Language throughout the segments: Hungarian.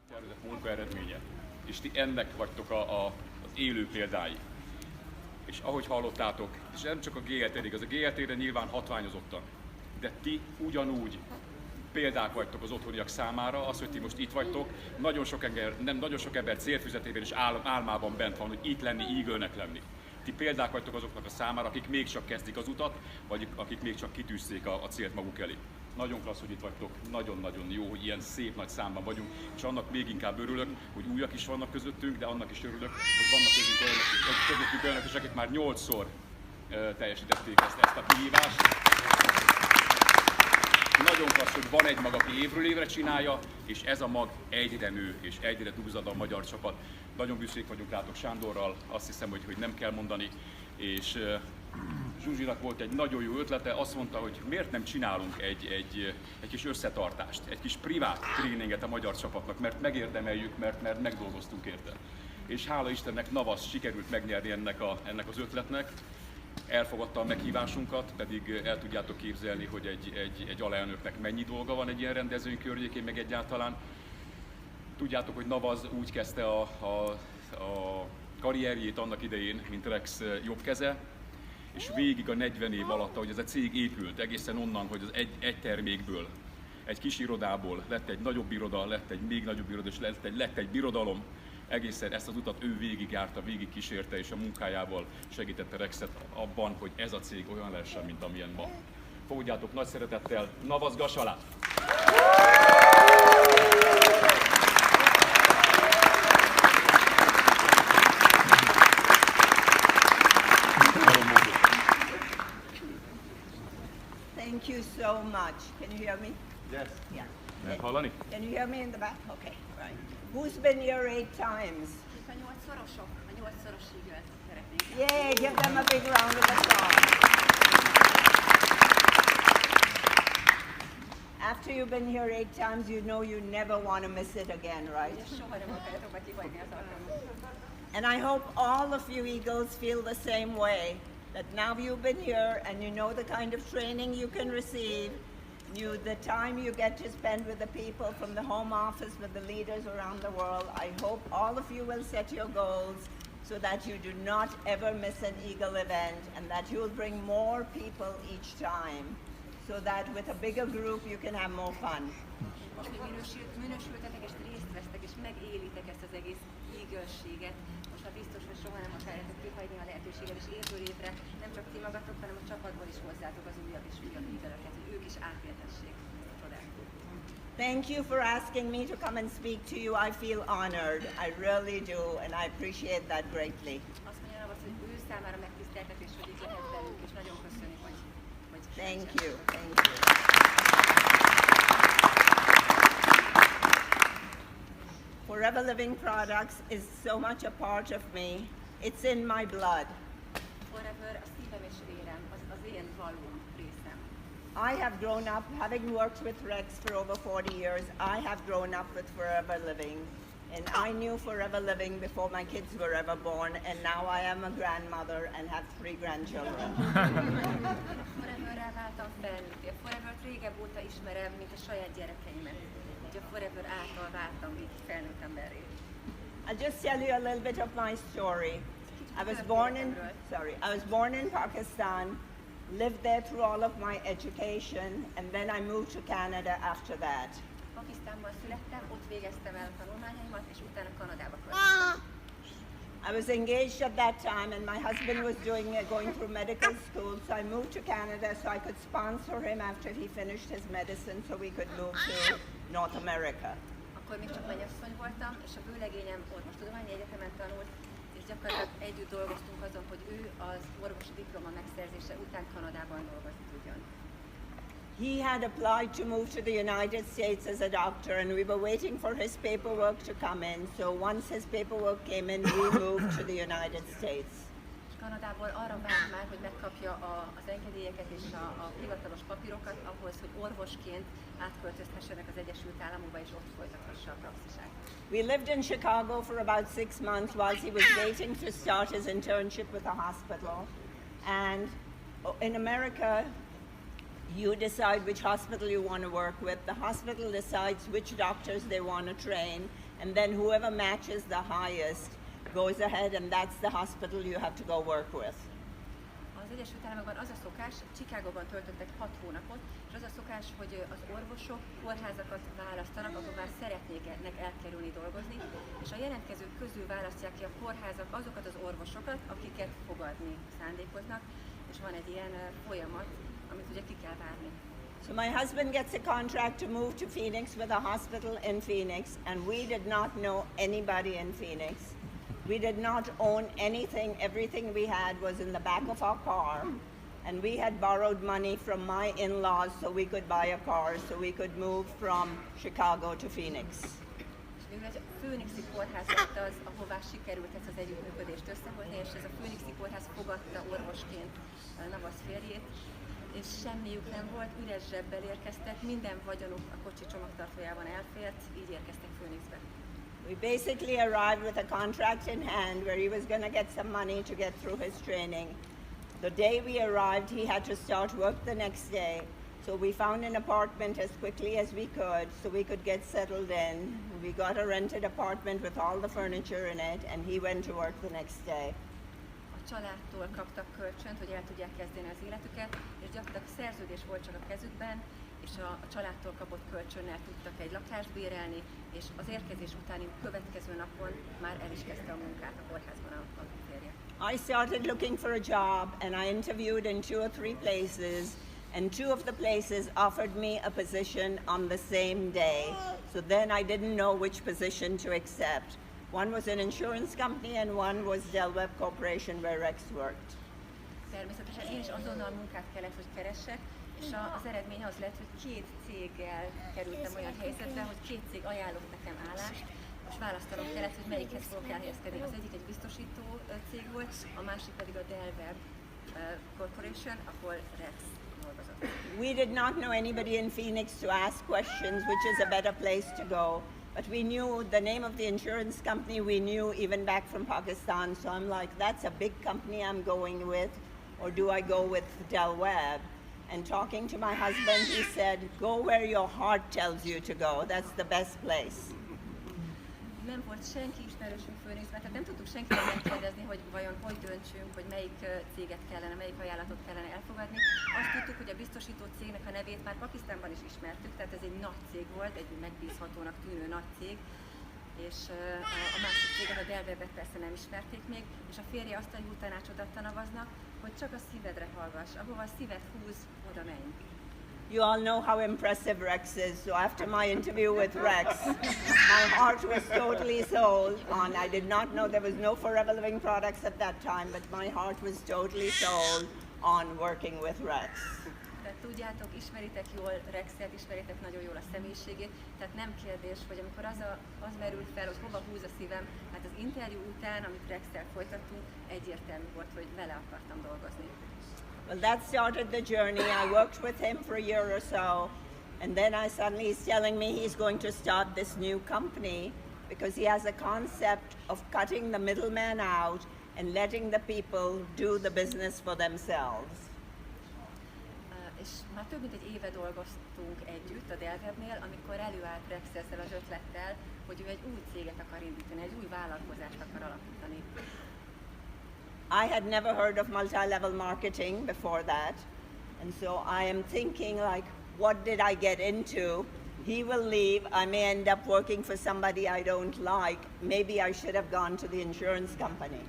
Tervezett munka eredménye, és ti ennek vagytok az élő példái. És ahogy hallottátok, és nem csak a GLT-ig, az a GLT-re nyilván hatványozottan, de ti ugyanúgy példák vagytok az otthoniak számára, az, hogy ti most itt vagytok, nagyon sok ember célfüzetében és álmában bent van, hogy itt lenni, Eagle-nek lenni. Ti példák vagytok azoknak a számára, akik még csak kezdik az utat, vagy akik még csak kitűzték a célt maguk elé. Nagyon klassz, hogy itt vagytok, nagyon-nagyon jó, hogy ilyen szép nagy számban vagyunk, és annak még inkább örülök, hogy újak is vannak közöttünk, de annak is örülök, hogy vannak közöttünk olyanok is, akik már 8-szor teljesítették ezt a kihívást. Nagyon klassz, hogy van egy mag, aki évről évre csinálja, és ez a mag egyre nő, és egyre duzzad a magyar csapat. Nagyon büszkék vagyunk rátok Sándorral, azt hiszem, hogy nem kell mondani, és Zsuzsinak volt egy nagyon jó ötlete, azt mondta, hogy miért nem csinálunk egy kis összetartást, egy kis privát tréninget a magyar csapatnak, mert megérdemeljük, mert megdolgoztunk érte. És hála Istennek Navaz sikerült megnyerni ennek az ötletnek, elfogadta a meghívásunkat, pedig el tudjátok képzelni, hogy egy alelnöknek mennyi dolga van egy ilyen rendezvény környékén, meg egyáltalán. Tudjátok, hogy Navaz úgy kezdte a karrierjét annak idején, mint Rex jobb keze, és végig a 40 év alatt, ahogy ez a cég épült, egészen onnan, hogy az egy termékből, egy kis irodából lett egy nagyobb iroda, lett egy még nagyobb iroda, és lett egy birodalom, egészen ezt az utat ő végigjárta, végig kísérte, és a munkájával segítette Rexet abban, hogy ez a cég olyan lehessen, mint amilyen ma. Fogadjátok nagy szeretettel Navaz Ghaswalát! Thank you so much. Can you hear me? Yes. Yeah. Lehet hallani? Can you hear me in the back? Okay, right. Who's been here 8 times? A 8-szorosok, a 8-szoros Eagle-t szeretnénk. Yay, give them a big round of applause. After you've been here 8 times, you know you never want to miss it again, right? Soha nem akarjátok be kihagyni az alkalmat. And I hope all of you Eagles feel the same way, that now you've been here and you know the kind of training you can receive, the time you get to spend with the people from the home office, with the leaders around the world. I hope all of you will set your goals so that you do not ever miss an Eagle event, and that you'll bring more people each time, so that with a bigger group you can have more fun. Most, hogy minősültetek és részt vesztek és megélitek ezt az egész Eagle-séget, most már biztos, hogy soha nem akarjátok kihagyni a lehetőséget, és évről évre nem csak ti magatok, hanem a csapatból is hozzátok az újabb és újabb Eagle-öket, hogy ők is átélhessék a csodát. Thank you for asking me to come and speak to you. I feel honored. I really do, and I appreciate that greatly. Azt mondja Navaz, hogy ő számára megtiszteltetés, hogy itt lehet velünk, és nagyon köszönjük, hogy Thank you. Thank you. Forever Living Products is so much a part of me. It's in my blood. Forever a szívem és vérem, az én valóm részem. I have grown up, having worked with Rex for over 40 years, I have grown up with Forever Living. And I knew Forever Living before my kids were ever born, and now I am a grandmother and have 3 grandchildren. Foreverrel váltam felnőtt. A Forever-t régebb óta ismerem, mint a saját gyerekeimet. Úgyhogy a Forever által váltam így felnőtt emberré. I'll just tell you a little bit of my story. I was born in Pakistan, lived there through all of my education, and then I moved to Canada after that. Pakisztánban születtem, ott végeztem el a tanulmányaimat, és utána Kanadába költöztem. I was engaged at that time, and my husband was going through medical school, so I moved to Canada so I could sponsor him after he finished his medicine, so we could move to North America. Akkor még csak mennyasszony voltam, és a vőlegényem orvostudományi egyetemen tanult, és gyakorlatilag együtt dolgoztunk azon, hogy ő az orvosi diploma megszerzése után Kanadában dolgozni tudjon. He had applied to move to the United States as a doctor, and we were waiting for his paperwork to come in. So once his paperwork came in, we moved to the United States. Kanadából arra várt már, hogy megkapja az engedélyeket és a hivatalos papírokat ahhoz, hogy orvosként átköltözhessenek az Egyesült Államokba és ott folytathassa a praxisát. We lived in Chicago for about 6 months whilst he was waiting to start his internship with the hospital. And in America, you decide which hospital you want to work with. The hospital decides which doctors they want to train, and then whoever matches the highest goes ahead, and that's the hospital you have to go work with. Az Egyesült Államokban az a szokás, Chicagóban töltöttek 6 hónapot, és az a szokás, hogy az orvosok kórházakat választanak, ahová szeretnének elkerülni dolgozni, és a jelentkezők közül választják ki a kórházak azokat az orvosokat, akiket fogadni szándékoznak, és van egy ilyen folyamat, amit ugye ki kell várni. So my husband gets a contract to move to Phoenix with a hospital in Phoenix, and we did not know anybody in Phoenix. We did not own anything. Everything we had was in the back of our car, and we had borrowed money from my in-laws so we could buy a car, so we could move from Chicago to Phoenix. Végül egy Phoenixi kórház lett az, ahová sikerült ezt az együttműködést összehozni, és ez a Phoenixi kórház fogadta orvosként Navaz férjét, és semmiük nem volt, üres zsebbel érkeztek, minden vagyonuk a kocsi csomagtartójában elfért, így érkeztek Phoenixbe. We basically arrived with a contract in hand where he was going to get some money to get through his training. The day we arrived, he had to start work the next day. So we found an apartment as quickly as we could so we could get settled in. We got a rented apartment with all the furniture in it, and he went to work the next day. A családtól kaptak kölcsönt, hogy el tudják kezdeni az életüket, és gyakorlatilag szerződés volt csak a kezükben, és a családtól kapott kölcsönnel tudtak egy lakást bérelni, és az érkezés utáni következő napon már el is kezdte a munkát a kórházban a férje. I started looking for a job, and I interviewed in 2 or 3 places, and 2 of the places offered me a position on the same day. So then I didn't know which position to accept. One was an insurance company, and one was Del Webb Corporation, where Rex worked. Természetesen én is azonnal munkát kellett, hogy keressek, és az eredmény az lett, hogy 2 céggel kerültem olyan helyzetbe, hogy 2 cég ajánlott nekem állást, és választanom kellett, hogy melyikhez fogok elhelyezkedni. Az egyik egy biztosító cég volt, a másik pedig a Del Webb Corporation, ahol Rex dolgozott. We did not know anybody in Phoenix to ask questions, which is a better place to go. But we knew the name of the insurance company, we knew even back from Pakistan. So I'm like, that's a big company I'm going with, or do I go with Del Webb? And talking to my husband, he said, go where your heart tells you to go. That's the best place. Nem volt senki ismerősünk Phoenixben, tehát nem tudtuk senkitől megkérdezni, hogy vajon hogy döntsünk, hogy melyik céget kellene, melyik ajánlatot kellene elfogadni. Azt tudtuk, hogy a biztosító cégnek a nevét már Pakisztánban is ismertük, tehát ez egy nagy cég volt, egy megbízhatónak tűnő nagy cég, és a másik céget, a Del Webbet persze nem ismerték még, és a férje azt a jó tanácsot adta Navaznak, hogy csak a szívedre hallgass, ahova a szíved húz, oda menj. You all know how impressive Rex is, so after my interview with Rex, my heart was totally sold on. I did not know there was no Forever Living products at that time, but my heart was totally sold on working with Rex. Tehát tudjátok, ismeritek jól Rexet, ismeritek nagyon jól a személyiségét, tehát nem kérdés, hogy amikor az merül fel, hogy hova húz a szívem, hát az interjú után, amit Rextel folytattunk, egyértelmű volt, hogy vele akartam dolgozni. Well, that started the journey. I worked with him for a year or so, and then he's telling me he's going to start this new company because he has a concept of cutting the middleman out and letting the people do the business for themselves. És már több mint egy éve dolgoztunk együtt a Del Webbnél, amikor előállt Rex ezzel az ötlettel, hogy ő egy új céget akar indítani, egy új vállalkozást akar alapítani. I had never heard of multi-level marketing before that, and so I am thinking like, what did I get into? He will leave, I may end up working for somebody I don't like. Maybe I should have gone to the insurance company.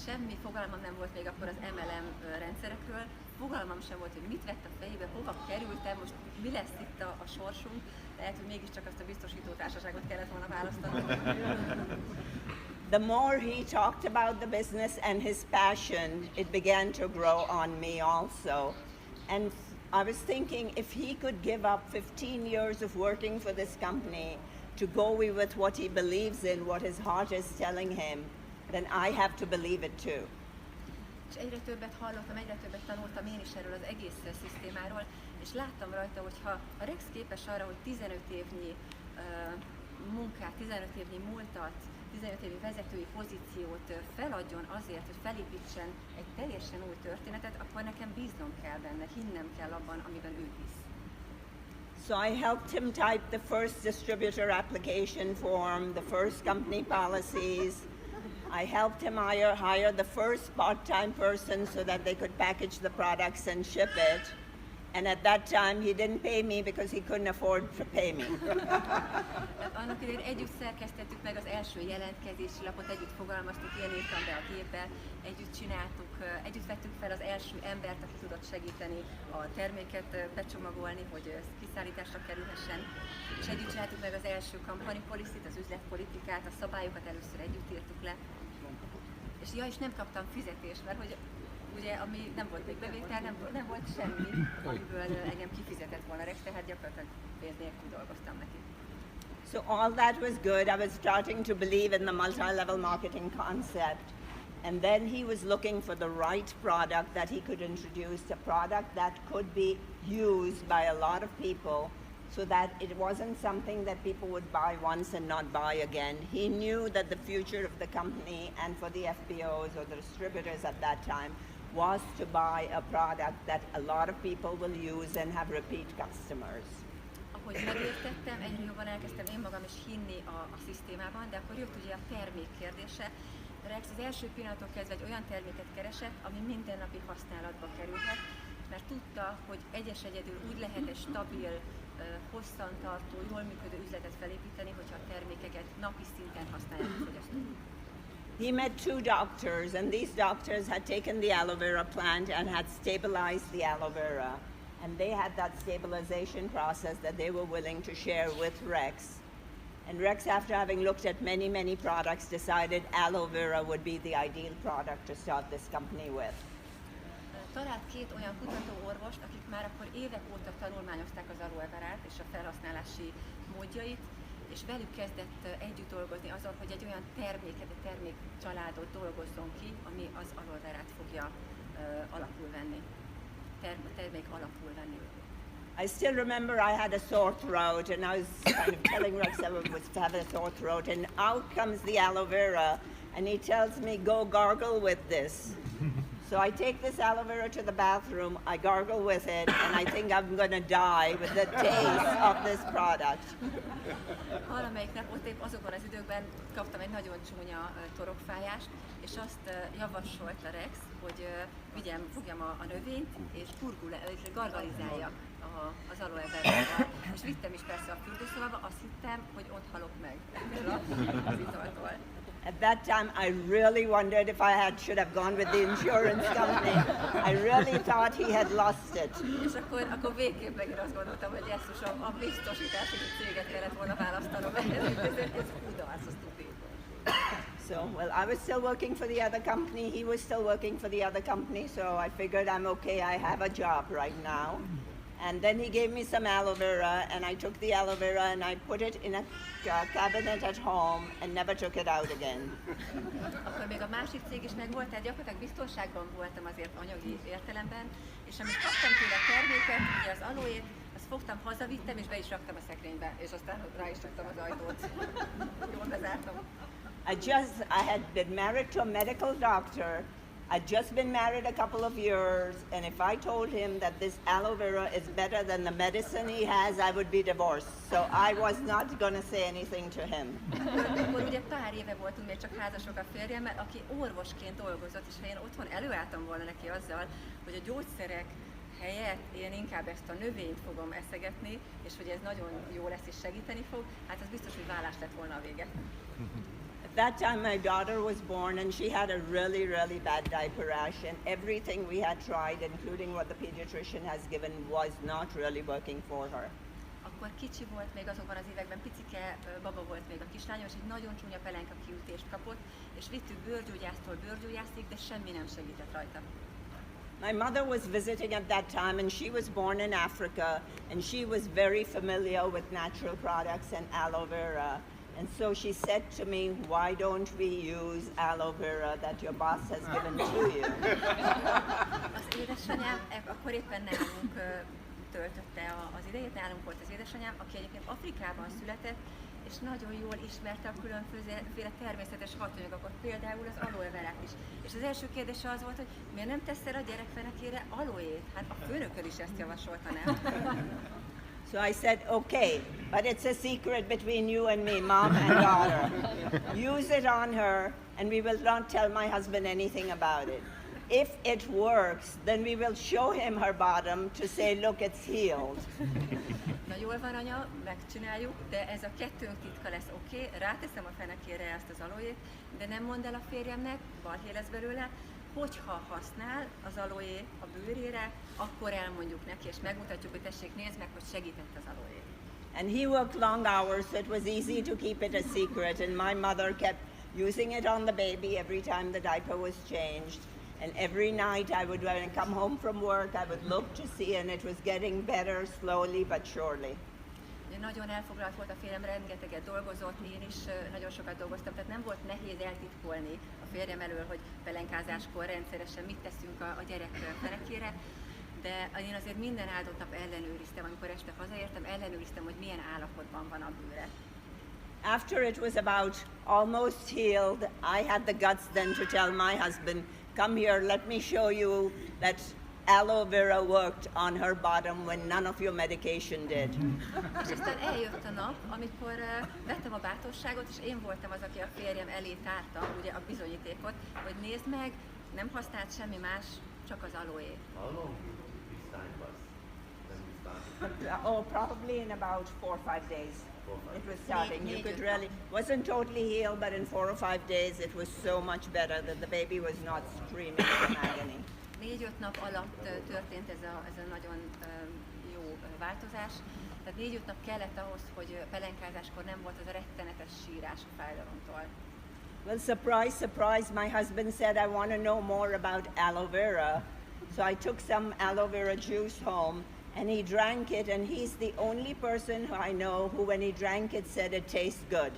Semmi fogalmam nem volt még akkor az MLM rendszerekről, fogalmam sem volt, hogy mit vett a fejébe, hova kerültem, most mi lesz itt a sorsunk, lehet, hogy mégiscsak azt a biztosító társaságot kellett volna választanom. The more he talked about the business and his passion, it began to grow on me also. And I was thinking if he could give up 15 years of working for this company to go with what he believes in, what his heart is telling him, then I have to believe it too. És egyre többet hallottam, egyre többet tanultam én is erről az egész szisztémáról, és láttam rajta, hogy ha a Rex képes arra, hogy 15 évnyi munkát, 15 évnyi múltat, 15 évi vezetői pozíciót feladjon azért, hogy felépítsen egy teljesen új történetet, akkor nekem bíznom kell benne, hinnem kell abban, amiben ő hisz. So I helped him type the first distributor application form, the first company policies. I helped him hire the first part-time person so that they could package the products and ship it. And at that time, he didn't pay me because he couldn't afford to pay me. Annak idején együtt szerkesztettük meg az első jelentkezési lapot, együtt fogalmaztuk, én írtam be a gépbe, együtt csináltuk, együtt vettük fel az első embert, aki tudott segíteni a terméket becsomagolni, hogy kiszállításra kerülhessen, és együtt csináltuk meg az első company policy-t, az üzletpolitikát, a szabályokat először együtt írtuk le, és és nem kaptam fizetést, mert hogy ugye, ami nem volt még bevétel, nem volt semmi, amiből engem kifizetett volna Rex, tehát gyakorlatilag pénz nélkül dolgoztam neki. So all that was good. I was starting to believe in the multi-level marketing concept. And then he was looking for the right product that he could introduce, a product that could be used by a lot of people so that it wasn't something that people would buy once and not buy again. He knew that the future of the company and for the FBOs or the distributors at that time was to buy a product that a lot of people will use and have repeat customers. Ahogy megértettem, egyre jobban elkezdtem én magam is hinni a szisztémában, de akkor jött ugye a termék kérdése. Rex az első pillanattól kezdve egy olyan terméket keresett, ami mindennapi használatba kerülhet, mert tudta, hogy egyedül úgy lehet egy stabil, hosszantartó, jól működő üzletet felépíteni, hogyha a termékeket napi szinten használják a fogyasztók. He met two doctors, and these doctors had taken the aloe vera plant and had stabilized the aloe vera. And they had that stabilization process that they were willing to share with Rex. And Rex, after having looked at many, many products, decided aloe vera would be the ideal product to start this company with. Talált két olyan kutatóorvost, akik már akkor évek óta tanulmányozták az aloe verát és a felhasználási módjait, és velük kezdett együtt dolgozni azon, hogy egy olyan terméket, egy termékcsaládot dolgozzon ki, ami az aloe verát fogja alapul venni. Termék alapul venni. I still remember I had a sore throat, and I was kind of telling Rex I was to have a sore throat, and out comes the aloe vera, and he tells me, go gargle with this. So I take this aloe vera to the bathroom, I gargle with it, and I think I'm going to die with the taste of this product. Valamelyik nap ott épp azokban az időkben kaptam egy nagyon csúnya torokfájást, és azt javasolta Rex, hogy fogjam a növényt, és gargalizálja az aloe verával. És vittem is persze a fürdőszobába, azt hittem, hogy ott halok meg az italtól. At that time, I really wondered if should have gone with the insurance company. I really thought he had lost it. És akkor végképp megint azt gondoltam, hogy Jesszusom, a biztosítási céget kellett volna választanom, ez kudarc, az stupid. So, well, I was still working for the other company, he was still working for the other company, so I figured I'm okay, I have a job right now. And then he gave me some aloe vera, and I took the aloe vera and I put it in a cabinet at home and never took it out again. Akkor még a másik cég is megvolt, tehát gyakorlatilag biztonságban voltam azért anyagi értelemben, és amit kaptam tőle a terméket, ugye az aloét, azt fogtam, hazavittem, és be is raktam a szekrénybe, és aztán rá is raktam az ajtót. Jól bezártam. I had been married to a medical doctor. I'd just been married a couple of years, and if I told him that this aloe vera is better than the medicine he has, I would be divorced. So I was not going to say anything to him. Akkor ugye pár éve voltunk még csak házasok a férjemmel, aki orvosként dolgozott, és ha én otthon előálltam volna neki azzal, hogy a gyógyszerek helyett én inkább ezt a növényt fogom eszegetni, és hogy ez nagyon jó lesz és segíteni fog, hát az biztos, hogy vállás lett volna a vége. At that time, my daughter was born, and she had a really, really bad diaper rash, and everything we had tried, including what the pediatrician has given, was not really working for her. Akkor kicsi volt még azokban az években, picike baba volt még a kislányom, és egy nagyon csúnya pelenka kiütést kapott, és vittük bőrgyógyásztól bőrgyógyászig, de semmi nem segített rajta. My mother was visiting at that time, and she was born in Africa, and she was very familiar with natural products and aloe vera. And so she said to me, why don't we use aloe vera that your boss has given to you? Az édesanyám akkor éppen nálunk töltötte az idejét, nálunk volt az édesanyám, aki egyébként Afrikában született, és nagyon jól ismerte a különféle természetes hatóanyagokat, például az aloe verát is. És az első kérdése az volt, hogy miért nem teszel a gyerekfenekére aloét? Hát a főnököd is ezt javasolta, nem? So I said, okay, but it's a secret between you and me, mom and daughter. Use it on her, and we will not tell my husband anything about it. If it works, then we will show him her bottom to say, look, it's healed. Na jól van, anya, megcsináljuk, de ez a kettőnk titka lesz, oké? Ráteszem a fenekére ezt az aloét, de nem mondd el a férjemnek, balhé lesz belőle, hogyha használ az aloé a bőrére, akkor elmondjuk neki, és megmutatjuk, hogy tessék, nézd meg, hogy segített az aloé. And he worked long hours, so it was easy to keep it a secret, and my mother kept using it on the baby every time the diaper was changed. And every night when I come home from work, I would look to see, and it was getting better slowly but surely. Nagyon elfoglalt volt a férjem, rengeteget dolgozott, én is nagyon sokat dolgoztam, tehát nem volt nehéz eltitkolni a férjem elől, hogy pelenkázáskor rendszeresen mit teszünk a gyerek fenekére, de én azért minden áldott nap ellenőriztem, amikor este hazaértem, ellenőriztem, hogy milyen állapotban van a bőre. After it was about almost healed, I had the guts then to tell my husband, come here, let me show you that aloe vera worked on her bottom when none of your medication did. És aztán eljött a nap, amikor vettem a bátorságot, és én voltam az, aki a férjem elé tárta ugye a bizonyítékot, hogy nézd meg, nem használt semmi más, csak az aloé. How long this time was when we started? Oh, probably in about 4 or 5 days. It was starting. You could really, wasn't totally healed, but in 4 or 5 days it was so much better that the baby was not screaming in agony. 4-5 nap alatt történt ez a nagyon jó változás. Tehát 4-5 nap kellett ahhoz, hogy pelenkázáskor nem volt az a rettenetes sírás a fájdalomtól. Well, surprise, surprise, my husband said, I want to know more about aloe vera. So I took some aloe vera juice home, and he drank it, and he's the only person who I know who, when he drank it, said it tastes good.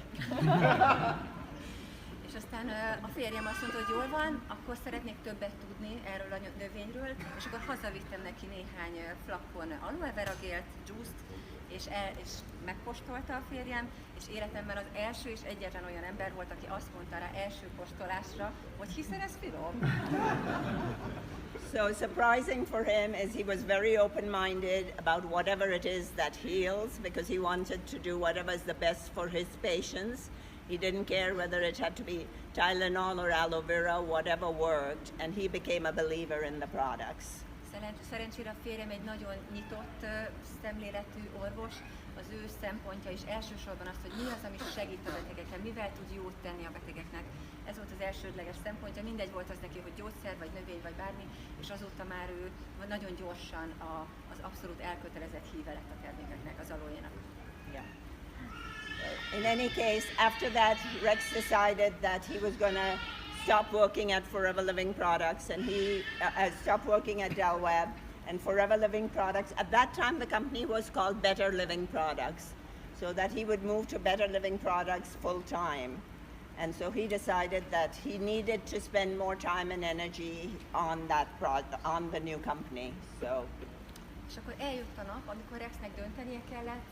És aztán a férjem azt mondta, hogy jól van, akkor szeretnék többet tudni erről a növényről, és akkor hazavittem neki néhány flakon aloe vera gélt, juice-t, és megkóstolta a férjem, és életemben az első és egyetlen olyan ember volt, aki azt mondta rá első kóstolásra, hogy hiszen ez finom. So surprising for him is he was very open-minded about whatever it is that heals, because he wanted to do whatever is the best for his patients. He didn't care whether it had to be Tylenol or aloe vera, whatever worked, and he became a believer in the products. Szerencsére a férjem egy nagyon nyitott szemléletű orvos, az ő szempontja is elsősorban az, hogy mi az, ami segít a betegeken, mivel tud jót tenni a betegeknek. Ez volt az elsődleges szempontja, mindegy volt az neki, hogy gyógyszer, vagy növény, vagy bármi, és azóta már ő nagyon gyorsan az abszolút elkötelezett híve lett a termékeknek, az aloénak. Yeah. In any case, after that, Rex decided that he was going to stop working at Forever Living Products, and he stopped working at Del Webb. And Forever Living Products, at that time the company was called Better Living Products, so that he would move to Better Living Products full time. And so he decided that he needed to spend more time and energy on that on the new company. So. És akkor eljött a nap, amikor Rexnek döntenie kellett,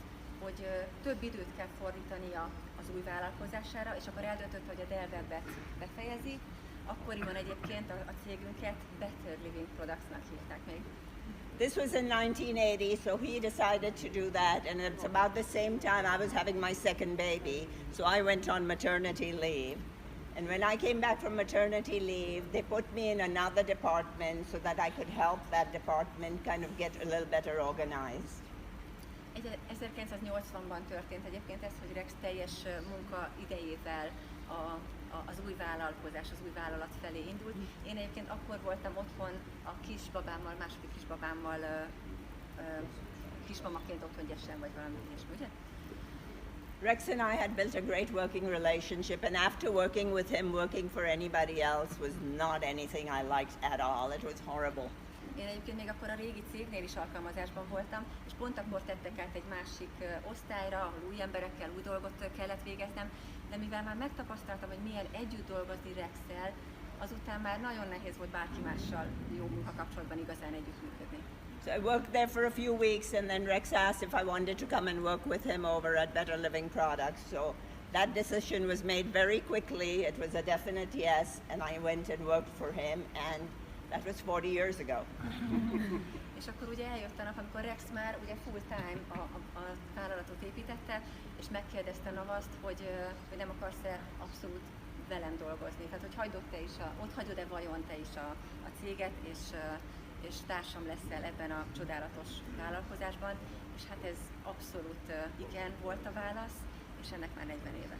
hogy több időt kell fordítania az új vállalkozására, és akkor eldöntötte, hogy a Del Webbet befejezi. Akkoriban egyébként a cégünket Better Living Productsnak hívták még. This was in 1980, so he decided to do that, and it's about the same time I was having my second baby, so I went on maternity leave. And when I came back from maternity leave, they put me in another department so that I could help that department kind of get a little better organized. 1980-ban történt egyébként ez, hogy Rex teljes munka idejével az új vállalkozás, az új vállalat felé indult. Én egyébként akkor voltam otthon a kisbabámmal, második kisbabámmal, kismamaként otthon gyesen, vagy valami ilyesmi, ugye? Rex and I had built a great working relationship, and after working with him, working for anybody else was not anything I liked at all. It was horrible. Én egyébként még akkor a régi cégnél is alkalmazásban voltam, és pont akkor tettek át egy másik osztályra, ahol új emberekkel új dolgot kellett végeznem, de mivel már megtapasztaltam, hogy milyen együtt dolgozni Rexszel, azután már nagyon nehéz volt bárki mással jó munkakapcsolatban igazán együttműködni. So I worked there for a few weeks, and then Rex asked if I wanted to come and work with him over at Better Living Products. So that decision was made very quickly. It was a definite yes, and I went and worked for him, and that was 40 years ago. És akkor ugye eljött a nap, amikor Rex már ugye full time a vállalatot építette, és megkérdezte Navazt, hogy nem akarsz-e abszolút velem dolgozni. Tehát, hogy ott hagyod-e vajon te is a céget, és társam leszel ebben a csodálatos vállalkozásban. És hát ez abszolút igen volt a válasz, és ennek már 40 éve.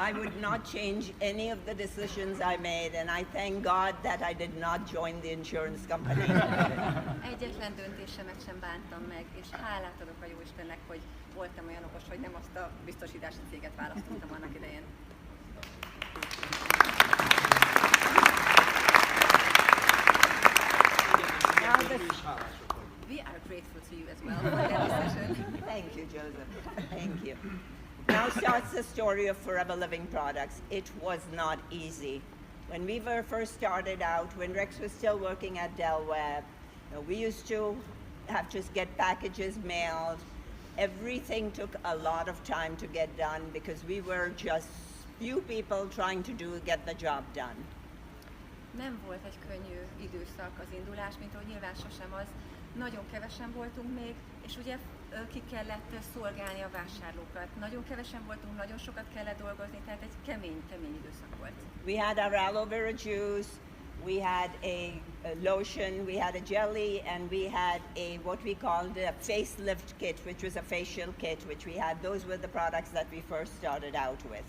I would not change any of the decisions I made, and I thank God that I did not join the insurance company. Egyetlen döntésemet sem bántam meg, és hálát adok a Jóistennek, hogy voltam olyan okos, hogy nem azt a biztosítási céget választottam annak idején. We are grateful to you as well for that decision. Thank you, Joseph. Thank you. Now starts the story of Forever Living Products. It was not easy. When we were first started out, when Rex was still working at Del Webb, we used to have just get packages mailed. Everything took a lot of time to get done because we were just few people trying to get the job done. Nem volt egy könnyű időszak az indulás, mint ahogy nyilván sosem az. Nagyon kevesen voltunk még, és ugye ki kellett szolgálni a vásárlókat. Nagyon kevesen voltunk, nagyon sokat kellett dolgozni, tehát egy kemény időszak volt. We had our aloe vera juice, we had a lotion, we had a jelly, and we had what we called a facelift kit, which was a facial kit, which we had. Those were the products that we first started out with.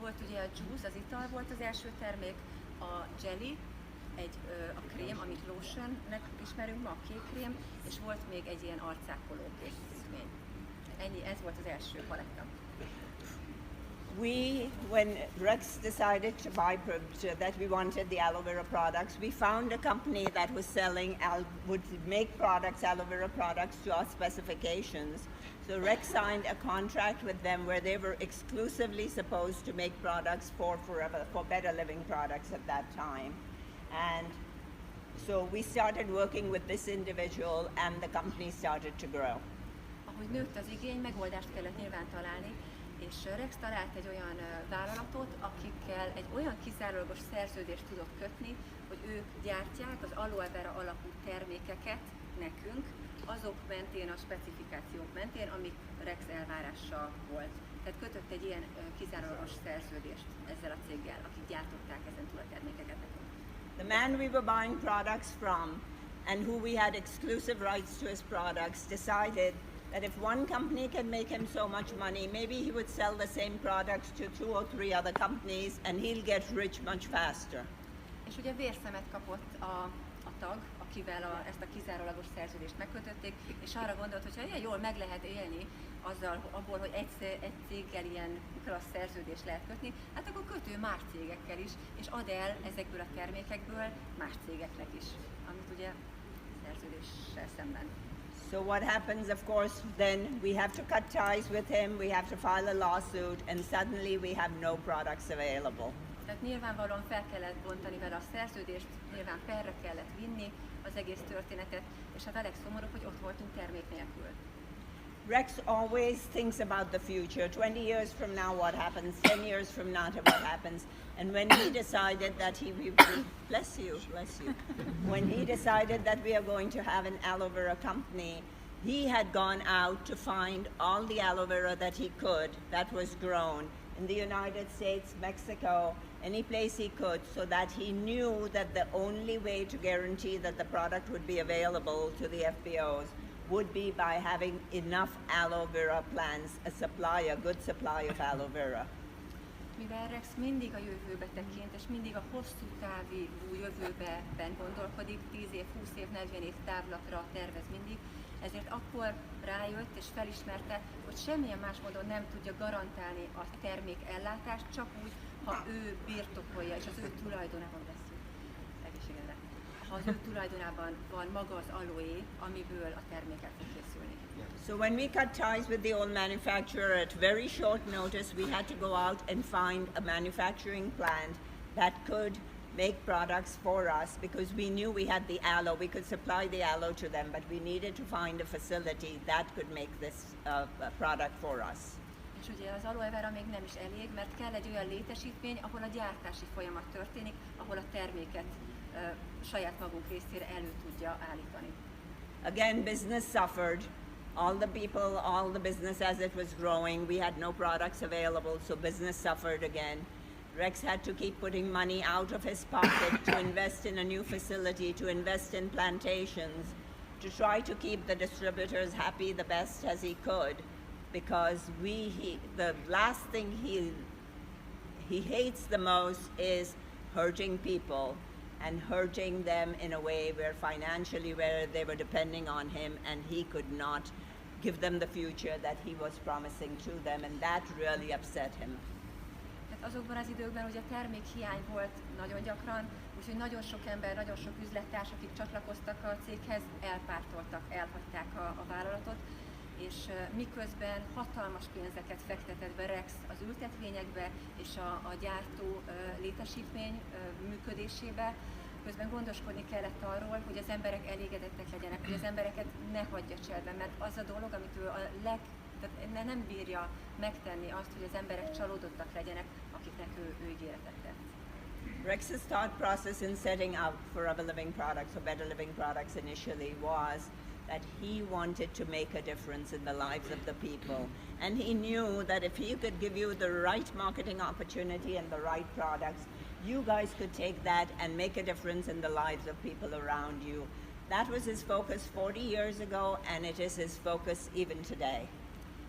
Volt ugye a juice, az ital volt az első termék, a jelly, a krém, amit lotionnek ismerünk ma, a kék krém, és volt még egy ilyen arcápoló készítmény. Ez volt az első paletta. When Rex decided to buy that we wanted the aloe vera products, we found a company that was selling would make aloe vera products to our specifications. So Rex signed a contract with them where they were exclusively supposed to make products for Better Living Products at that time. And so we started working with this individual and the company started to grow. Ahogy nőtt az igény, megoldást kellett nyilván találni, és Rex talált egy olyan vállalatot, akikkel egy olyan kizárólagos szerződést tudott kötni, hogy ők gyártják az aloe vera alapú termékeket nekünk, azok mentén, a specifikációk mentén, amik Rex elvárása volt. Tehát kötött egy ilyen kizárólagos szerződést ezzel a céggel, akik gyártották ezen túl a termékeket nekünk. The man we were buying products from and who we had exclusive rights to his products decided that if one company can make him so much money, maybe he would sell the same products to 2 or 3 other companies and he'll get rich much faster. És ugye vérszemet kapott a tag, akivel ezt a kizárólagos szerződést megkötötték, és arra gondolt, hogy ha ilyen jól meg lehet élni abból, hogy egy céggel ilyen klassz szerződést lehet kötni, hát akkor kötő más cégekkel is, és ad el ezekből a termékekből más cégeknek is, amit ugye szerződéssel szemben. So what happens, of course, then we have to cut ties with him, we have to file a lawsuit, and suddenly we have no products available. Tehát nyilvánvalóan fel kellett bontani vele a szerződést, nyilván perre kellett vinni az egész történetet, és hát a legszomorúbb, hogy ott voltunk termék nélkül. Rex always thinks about the future. 20 years from now what happens, 10 years from now what happens. And when he decided that bless you. When he decided that we are going to have an aloe vera company, he had gone out to find all the aloe vera that he could that was grown in the United States, Mexico, any place he could, so that he knew that the only way to guarantee that the product would be available to the FBOs would be by having enough aloe vera plants, a good supply of aloe vera. Mivel Rex mindig a jövőbe tekint, és mindig a hosszú távú jövőben gondolkodik, 10 év, 20 év, 40 év távlatra tervez mindig, ezért akkor rájött és felismerte, hogy semmilyen más módon nem tudja garantálni a termék ellátást, csak úgy, ha ő birtokolja, és az ő tulajdonában veszünk. Egészségedre. Ha az ő tulajdonában van maga az aloe, amiből a termékek fog készülni. So when we cut ties with the old manufacturer at very short notice, we had to go out and find a manufacturing plant that could make products for us because we knew we had the aloe, we could supply the aloe to them, but we needed to find a facility that could make this product for us. És ugye az aloe vera még nem is elég, mert kell egy olyan létesítmény, ahol a gyártási folyamat történik, ahol a terméket saját magunk részére elő tudja állítani. Again, business suffered. All the people, all the business as it was growing, we had no products available, so business suffered again. Rex had to keep putting money out of his pocket to invest in a new facility, to invest in plantations, to try to keep the distributors happy the best as he could, because the last thing he hates the most is hurting people and hurting them in a way where financially where they were depending on him and he could not give them the future that he was promising to them, and that really upset him. Tehát azokban az időkben ugye termékhiány volt nagyon gyakran, úgyhogy nagyon sok ember, nagyon sok üzlettárs, akik csatlakoztak a céghez, elpártoltak, elhagyták a vállalatot, és miközben hatalmas pénzeket fektetett be Rex az ültetvényekbe és a gyártó létesítmény működésébe, közben gondoskodni kellett arról, hogy az emberek elégedettek legyenek, hogy az embereket ne hagyja cserben, mert az a dolog, amit ő tehát nem bírja megtenni azt, hogy az emberek csalódottak legyenek, akiknek ő ígéretet tett. Rex's thought process in setting out for Other Living Products or Better Living Products initially was that he wanted to make a difference in the lives of the people. And he knew that if he could give you the right marketing opportunity and the right products, you guys could take that and make a difference in the lives of people around you. That was his focus 40 years ago, and it is his focus even today.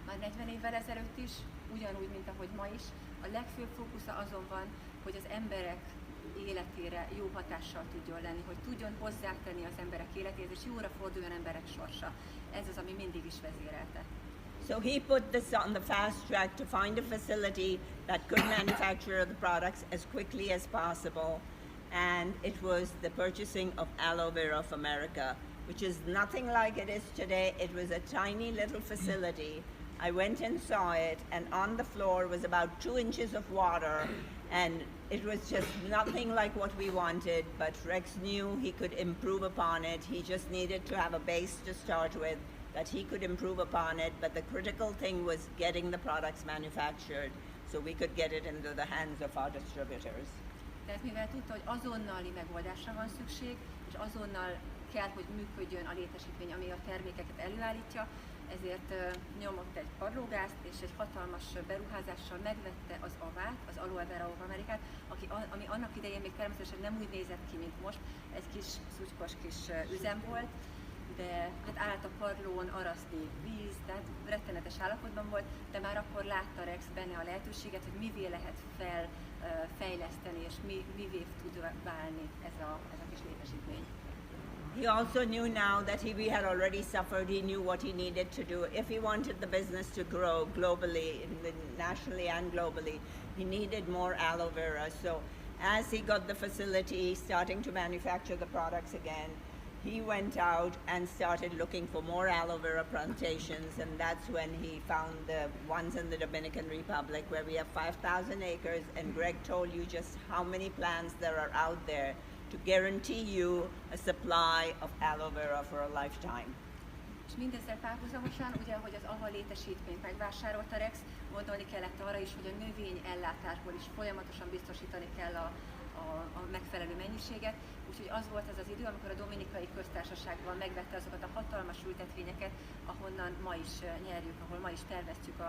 Már 40 évvel ezelőtt is, ugyanúgy, mint ahogy ma is, a legfőbb fókusza azon van, hogy az emberek életére jó hatással tudjon lenni, hogy tudjon hozzátenni az emberek életéhez, és jóra forduljon emberek sorsa. Ez az, ami mindig is vezérelte. So he put this on the fast track to find a facility that could manufacture the products as quickly as possible, and it was the purchasing of aloe vera of America, which is nothing like it is today. It was a tiny little facility. I went and saw it, and on the floor was about 2 inches of water, and it was just nothing like what we wanted, but Rex knew he could improve upon it. He just needed to have a base to start with, that he could improve upon it, but the critical thing was getting the products manufactured so we could get it into the hands of our distributors. Tehát mivel tudta, hogy azonnali megoldásra van szükség, és azonnal kell, hogy működjön a létesítmény, ami a termékeket előállítja, ezért nyomott egy padlógázt, és egy hatalmas beruházással megvette az avát, az Aloe Vera of Amerikát, ami annak idején még természetesen nem úgy nézett ki, mint most, egy kis szutykos kis üzem volt, de hát állt a padlón araszni víz, tehát rettenetes állapotban volt, de már akkor látta Rex benne a lehetőséget, hogy mivé lehet fejleszteni, és mivé tud válni ez a kis létesítmény. He also knew now that we had already suffered, he knew what he needed to do. If he wanted the business to grow globally, nationally and globally, he needed more aloe vera. So as he got the facility starting to manufacture the products again, he went out and started looking for more aloe vera plantations, and that's when he found the ones in the Dominican Republic where we have 5,000 acres, and Greg told you just how many plants there are out there to guarantee you a supply of aloe vera for a lifetime. És mindezzel párhuzamosan, ugye, hogy az AHA létesítményt megvásárolta Rex, gondolni kellett arra is, hogy a növény ellátásból is folyamatosan biztosítani kell a megfelelő mennyiséget, úgyhogy az volt az az idő, amikor a Dominikai Köztársaságban megvette azokat a hatalmas ültetvényeket, ahonnan ma is nyerjük, ahol ma is termesztjük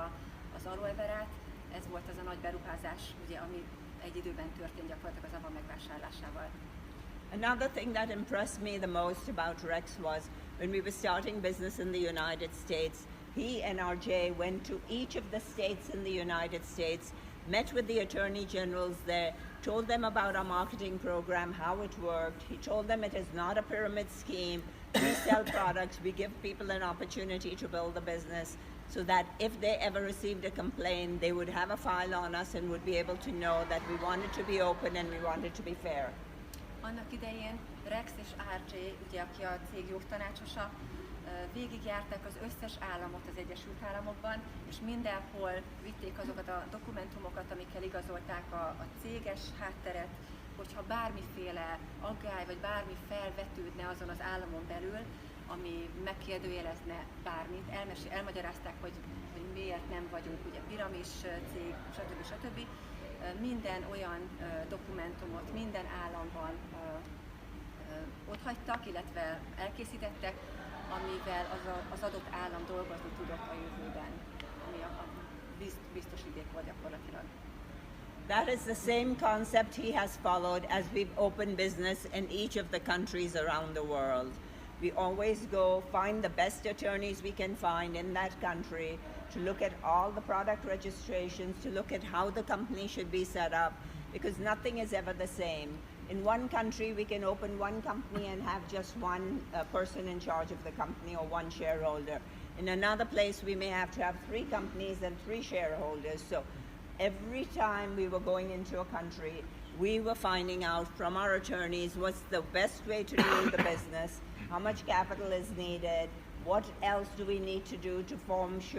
az aloe verát. Ez volt az a nagy beruházás, ugye, ami egy időben történt gyakorlatilag az AHA megvásárlásával. Another thing that impressed me the most about Rex was when we were starting business in the United States, he and RJ went to each of the states in the United States, met with the attorney generals there, told them about our marketing program, how it worked. He told them it is not a pyramid scheme. We sell products, we give people an opportunity to build a business so that if they ever received a complaint, they would have a file on us and would be able to know that we wanted to be open and we wanted to be fair. Annak idején Rex és RJ, ugye, aki a cég jogtanácsosa, végigjárták az összes államot az Egyesült Államokban, és mindenhol vitték azokat a dokumentumokat, amikkel igazolták a céges hátteret, hogyha bármiféle aggály vagy bármi felvetődne azon az államon belül, ami megkérdőjelezne bármit, elmagyarázták, hogy miért nem vagyunk ugye piramis cég, stb. Minden olyan dokumentumot minden államban otthagytak, illetve elkészítettek, amivel az adott állam dolgozni tudott a jövőben, ami a biztosíték volt gyakorlatilag. That is the same concept he has followed as we've opened business in each of the countries around the world. We always go find the best attorneys we can find in that country to look at all the product registrations, to look at how the company should be set up, because nothing is ever the same. In one country, we can open one company and have just one person in charge of the company or one shareholder. In another place, we may have to have 3 companies and 3 shareholders. So every time we were going into a country, we were finding out from our attorneys what's the best way to do the business, how much capital is needed, what else do we need to do to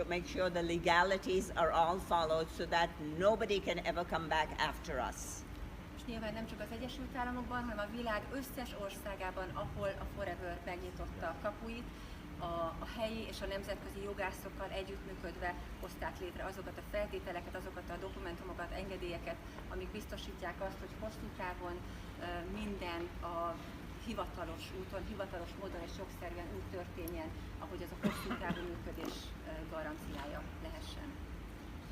make sure the legalities are all followed so that nobody can ever come back after us. És nyilván nem csak az Egyesült Államokban, hanem a világ összes országában, ahol a Forever megnyitotta a kapuit, a helyi és a nemzetközi jogászokkal együttműködve hozták létre azokat a feltételeket, azokat a dokumentumokat, engedélyeket, amik biztosítják azt, hogy hosszú távon minden a hivatalos úton, hivatalos módon és jogszerűen úgy történjen, ahogy az a hosszú távú működés garanciája lehessen.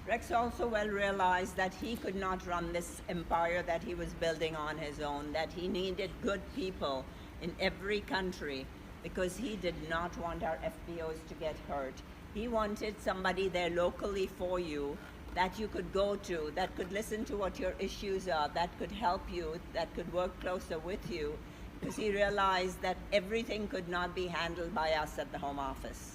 Rex also well realized that he could not run this empire that he was building on his own, that he needed good people in every country because he did not want our FBOs to get hurt. He wanted somebody there locally for you that you could go to, that could listen to what your issues are, that could help you, that could work closer with you, because he realized that everything could not be handled by us at the home office.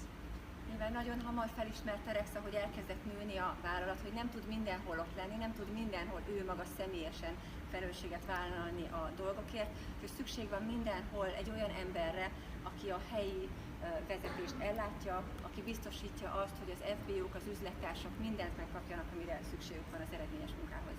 Nyilván nagyon hamar felismerte Rex, hogy elkezdett nőni a vállalat, hogy nem tud mindenhol ott lenni, nem tud mindenhol ő maga személyesen felelősséget vállalni a dolgokért, és szükség van mindenhol egy olyan emberre, aki a helyi vezetést ellátja, aki biztosítja azt, hogy az FBO-k, az üzlettársak mindent megkapjanak, amire szükségük van az eredményes munkához.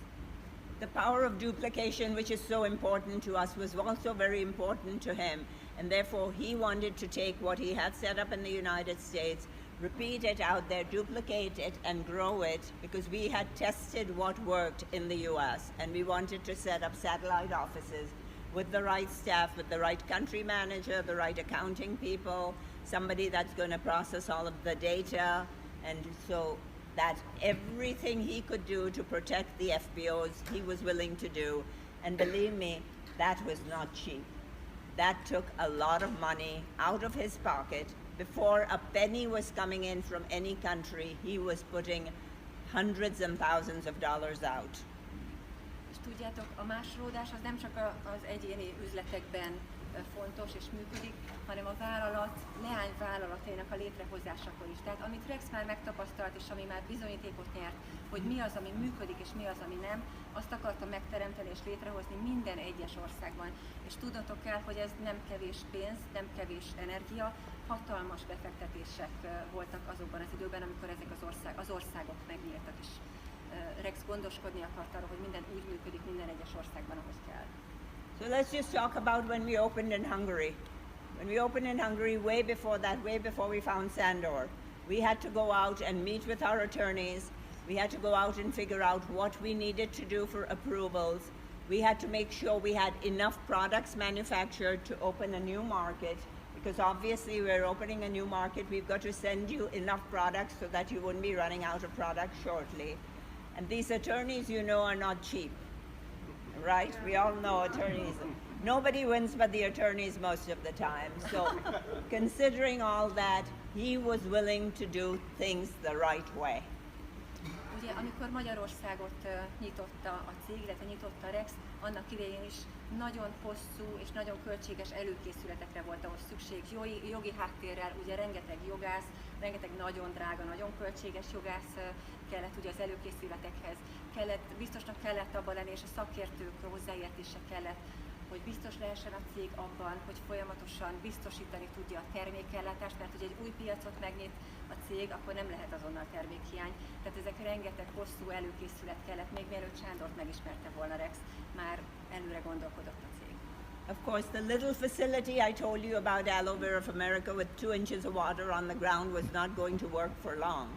The power of duplication, which is so important to us, was also very important to him, and therefore he wanted to take what he had set up in the United States, repeat it out there, duplicate it and grow it, because we had tested what worked in the US, and we wanted to set up satellite offices with the right staff, with the right country manager, the right accounting people, somebody that's going to process all of the data, and so that everything he could do to protect the FBOs, he was willing to do. And believe me, that was not cheap. That took a lot of money out of his pocket. Before a penny was coming in from any country, he was putting hundreds and thousands of dollars out. És tudjátok, a másolódás az nem csak az egyéni üzletekben fontos és működik, hanem a vállalat leányvállalatainak a létrehozásakor is. Tehát amit Rex már megtapasztalt, és ami már bizonyítékot nyert, hogy mi az, ami működik, és mi az, ami nem, azt akarta megteremteni és létrehozni minden egyes országban. És tudnotok kell, hogy ez nem kevés pénz, nem kevés energia, hatalmas befektetések voltak azokban az időben, amikor ezek az országok megnyíltak, és Rex gondoskodni akart arról, hogy minden úgy működik minden egyes országban, ahogy kell. So let's just talk about when we opened in Hungary. When we opened in Hungary, way before that, way before we found Sandor, we had to go out and meet with our attorneys. We had to go out and figure out what we needed to do for approvals. We had to make sure we had enough products manufactured to open a new market, because obviously we're opening a new market. We've got to send you enough products so that you wouldn't be running out of products shortly. And these attorneys, you know, are not cheap. Right? We all know attorneys. Nobody wins but the attorneys most of the time. So considering all that, he was willing to do things the right way. Ugye, amikor Magyarországot nyitotta a cég, illetve nyitotta Rex, annak idején is nagyon hosszú és nagyon költséges előkészületekre volt ahhoz szükség. Jogi háttérrel, ugye rengeteg jogász, rengeteg nagyon drága, nagyon költséges jogász kellett ugye az előkészületekhez. Biztosnak kellett abban lenni, és a szakértők hozzáértése kellett, hogy biztos lehessen a cég abban, hogy folyamatosan biztosítani tudja a termékellátást, mert hogy egy új piacot megnyit a cég, akkor nem lehet azonnal termékhiány. Tehát ezek rengeteg hosszú előkészület kellett, még mielőtt Sándort megismerte volna Rex, már előre gondolkodott a cég. Of course, the little facility I told you about Aloe Vera of America with 2 inches of water on the ground was not going to work for long.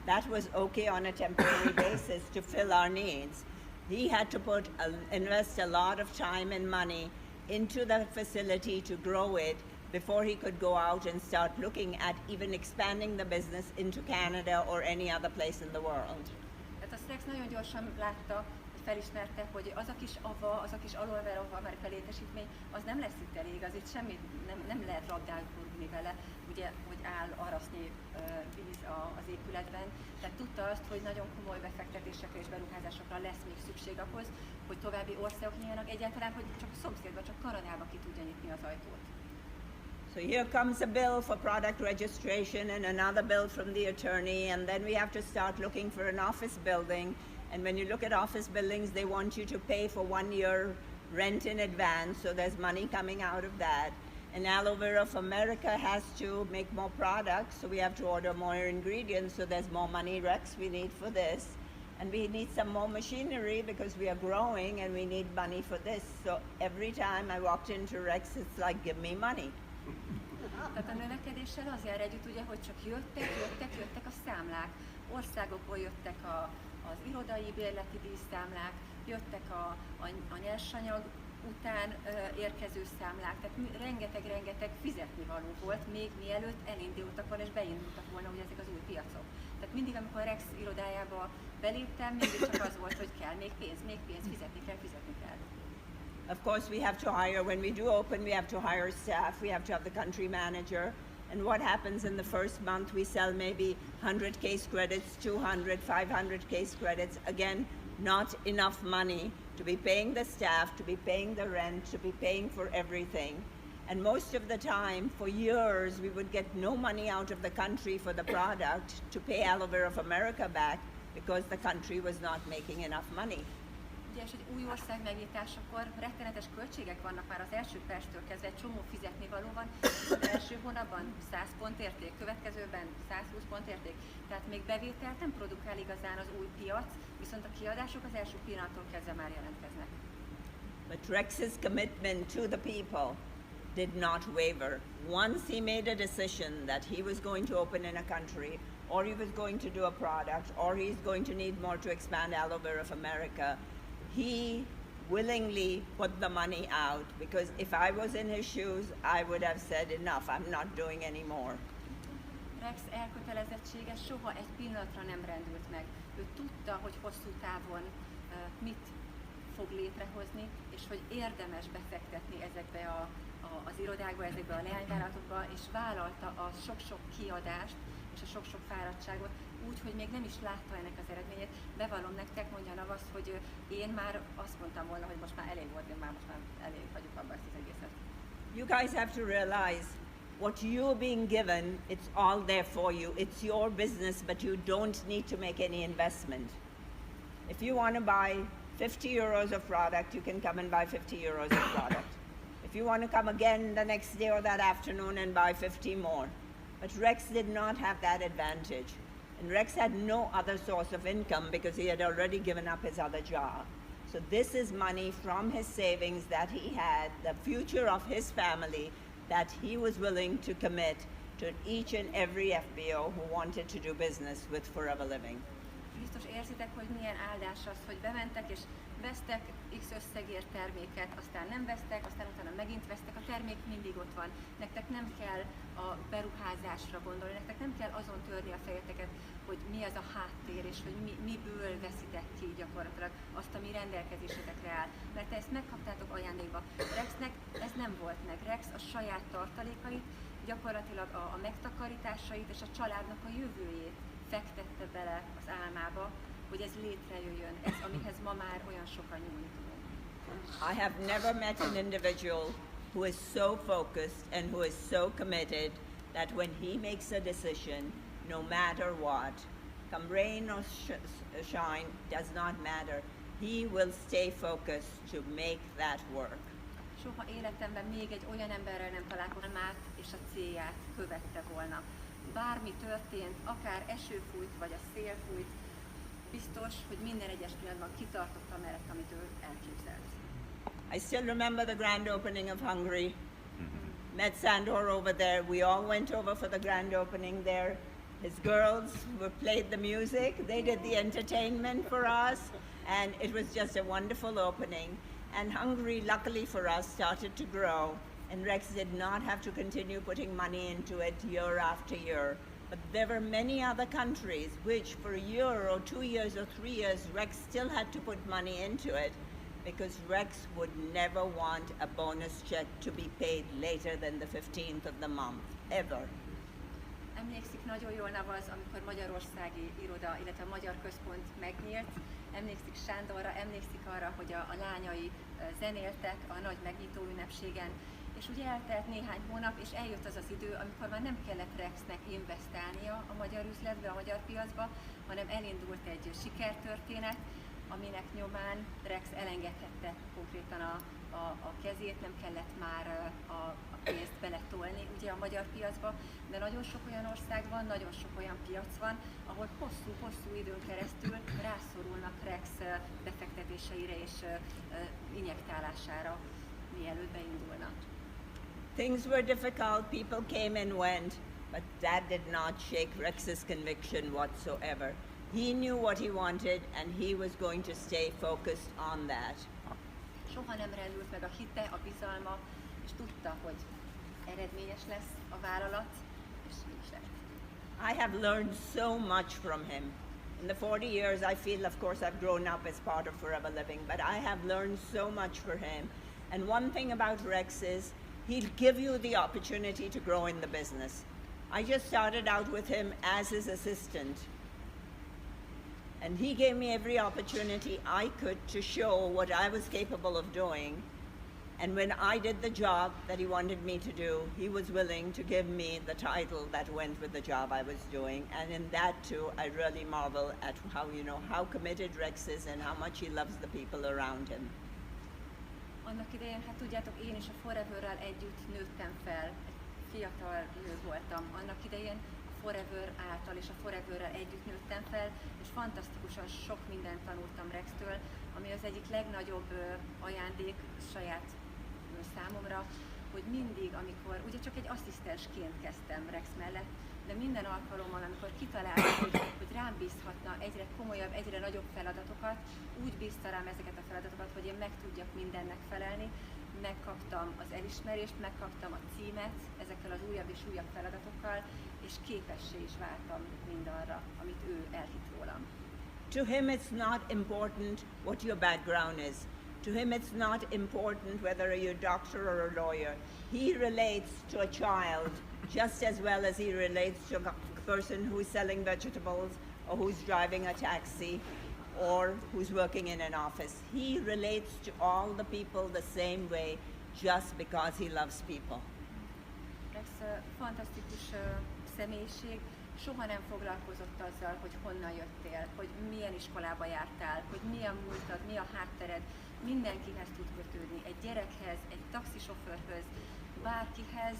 That was okay on a temporary basis to fill our needs. He had to invest a lot of time and money into the facility to grow it before he could go out and start looking at even expanding the business into Canada or any other place in the world. Tehát a Rex nagyon gyorsan látta, felismerte, hogy az a kis ava, az a kis alulverő amerikai létesítmény, az nem lesz itt elég, az itt semmit nem lehet labdálkodni vele, ugye, hogy áll arasznyi víz az épületben. Tehát tudta azt, hogy nagyon komoly befektetésekre és beruházásokra lesz még szükség ahhoz, hogy további országok nyíljanak, egyáltalán, hogy csak a szomszédban, csak Kanadába ki tudja nyitni az ajtót. So here comes a bill for product registration and another bill from the attorney, and then we have to start looking for an office building. And when you look at office buildings, they want you to pay for 1 year rent in advance, so there's money coming out of that. And Aloe Vera of America has to make more products, so we have to order more ingredients, so there's more money, Rex, we need for this. And we need some more machinery because we are growing and we need money for this. So every time I walked into Rex, it's like, give me money. Tehát a növekedéssel az jár együtt, ugye, hogy csak jöttek a számlák. Országokból jöttek az irodai bérleti díjszámlák, jöttek a nyersanyag után érkező számlák, tehát rengeteg fizetnivaló volt, még mielőtt elindultak volna és beindultak volna ugye ezek az új piacok. Tehát mindig, amikor a Rex irodájába beléptem, mindig csak az volt, hogy kell még pénz, fizetni kell. Of course, we have to hire, when we do open, we have to hire staff, we have to have the country manager. And what happens in the first month, we sell maybe 100 case credits, 200, 500 case credits. Again, not enough money to be paying the staff, to be paying the rent, to be paying for everything. And most of the time, for years, we would get no money out of the country for the product to pay Aloe Vera of America back because the country was not making enough money. Ugye, és egy új ország megnyitásakor rettenetes költségek vannak már az első perctől kezdve, egy csomó fizetnivaló van, az első hónapban 100 pont érték, következőben 120 pont érték, tehát még bevételt nem produkál igazán az új piac, viszont a kiadások az első pillanattól kezdve már jelentkeznek. But Rex's commitment to the people did not waver. Once he made a decision that he was going to open in a country, or he was going to do a product, or he's going to need more to expand Aloe Vera of America, he willingly put the money out, because if I was in his shoes, I would have said enough, I'm not doing any more. Rex elkötelezettsége soha egy pillanatra nem rendült meg. Ő tudta, hogy hosszú távon mit fog létrehozni, és hogy érdemes befektetni ezekbe az irodákba, ezekbe a leányvállalatokba, és vállalta a sok-sok kiadást és a sok-sok fáradtságot, úgy, hogy még nem is látta ennek az eredményét. Bevallom nektek, mondja Navaz, hogy én már azt mondtam volna, hogy most már elég volt, én most már elég hagyjuk abba ezt az egészet. You guys have to realize what you're being given, it's all there for you. It's your business, but you don't need to make any investment. If you want to buy 50 euros of product, you can come and buy 50 euros of product. If you want to come again the next day or that afternoon and buy 50 more. But Rex did not have that advantage. And Rex had no other source of income because he had already given up his other job. So this is money from his savings that he had, the future of his family, that he was willing to commit to each and every FBO who wanted to do business with Forever Living. Biztos érzitek, hogy milyen áldás az, hogy bementek és vesztek X összegért terméket, aztán nem vesztek, aztán utána megint vesztek, a termék mindig ott van. Nektek nem kell a beruházásra gondolni, nektek nem kell azon törni a fejeteket, hogy mi ez a háttér, és hogy miből veszitek ki gyakorlatilag azt, ami rendelkezésetekre áll. Mert te ezt megkaptátok ajándékba. Rexnek ez nem volt meg. Rex a saját tartalékait, gyakorlatilag a megtakarításait és a családnak a jövőjét fektette bele az álmába, hogy ez létrejöjjön, ez, amihez ma már olyan sokan nyúlni tudunk. I have never met an individual who is so focused and who is so committed that when he makes a decision, no matter what, come rain or shine, does not matter, he will stay focused to make that work. Soha életemben még egy olyan emberrel nem találkoztam, át és a célját követte volna. Bármi történt, akár eső fújt, vagy a szél fújt, biztos, hogy minden egyes pillanatban kitartottam mellett, amit ő elképzelt. I still remember the grand opening of Hungary. Met Sandor over there. We all went over for the grand opening there. His girls played the music. They did the entertainment for us. And it was just a wonderful opening. And Hungary, luckily for us, started to grow. and Rex did not have to continue putting money into it year after year. But there were many other countries which for a year or 2 years or 3 years, Rex still had to put money into it because Rex would never want a bonus check to be paid later than the 15th of the month, ever. Emlékszik nagyon jól Navaz, amikor magyarországi iroda, illetve a Magyar Központ megnyílt. Emlékszik Sándorra, emlékszik arra, hogy a lányai zenéltek a nagy megnyitó ünnepségen. És ugye eltelt néhány hónap, és eljött az az idő, amikor már nem kellett Rexnek investálnia a magyar üzletbe, a magyar piacba, hanem elindult egy sikertörténet, aminek nyomán Rex elengedhette konkrétan a kezét, nem kellett már a pénzt beletolni ugye a magyar piacba, de nagyon sok olyan ország van, nagyon sok olyan piac van, ahol hosszú időn keresztül rászorulnak Rex befektetéseire és injektálására, mielőtt beindulnak. Things were difficult, people came and went, but that did not shake Rex's conviction whatsoever. He knew what he wanted and he was going to stay focused on that. Soha nem rendült meg a hite, a bizalma, és tudta, hogy eredményes lesz a vállalat, és így lett. I have learned so much from him. In the 40 years, I feel, of course, I've grown up as part of Forever Living, but I have learned so much from him. And one thing about Rex is he'll give you the opportunity to grow in the business. I just started out with him as his assistant. And he gave me every opportunity I could to show what I was capable of doing. And when I did the job that he wanted me to do, he was willing to give me the title that went with the job I was doing. And in that too, I really marvel at how committed Rex is and how much he loves the people around him. Annak idején, hát tudjátok, én is a Foreverrel együtt nőttem fel, egy fiatal nő voltam. Annak idején a Forever által és a Foreverrel együtt nőttem fel, és fantasztikusan sok mindent tanultam Rextől, ami az egyik legnagyobb ajándék saját számomra, hogy mindig, amikor, ugye csak egy asszisztensként kezdtem Rex mellett, de minden alkalommal, amikor kitaláltam, hogy rám bízhatna egyre komolyabb, egyre nagyobb feladatokat, úgy bízta rám ezeket a feladatokat, hogy én meg tudjak mindennek felelni, megkaptam az elismerést, megkaptam a címet ezekkel az újabb és újabb feladatokkal, és képessé is váltam mindarra, amit ő elhitt rólam. To him it's not important what your background is. To him it's not important whether you're a doctor or a lawyer. He relates to a child just as well as he relates to a person who's selling vegetables or who's driving a taxi or who's working in an office. He relates to all the people the same way just because he loves people. Rex fantasztikus személyiség, soha nem foglalkozott azzal, hogy honnan jöttél, hogy milyen iskolába jártál, hogy milyen múltad, mi a háttered. Mindenkihez tud kötődni, egy gyerekhez, egy taxisofőrhöz, bárkihez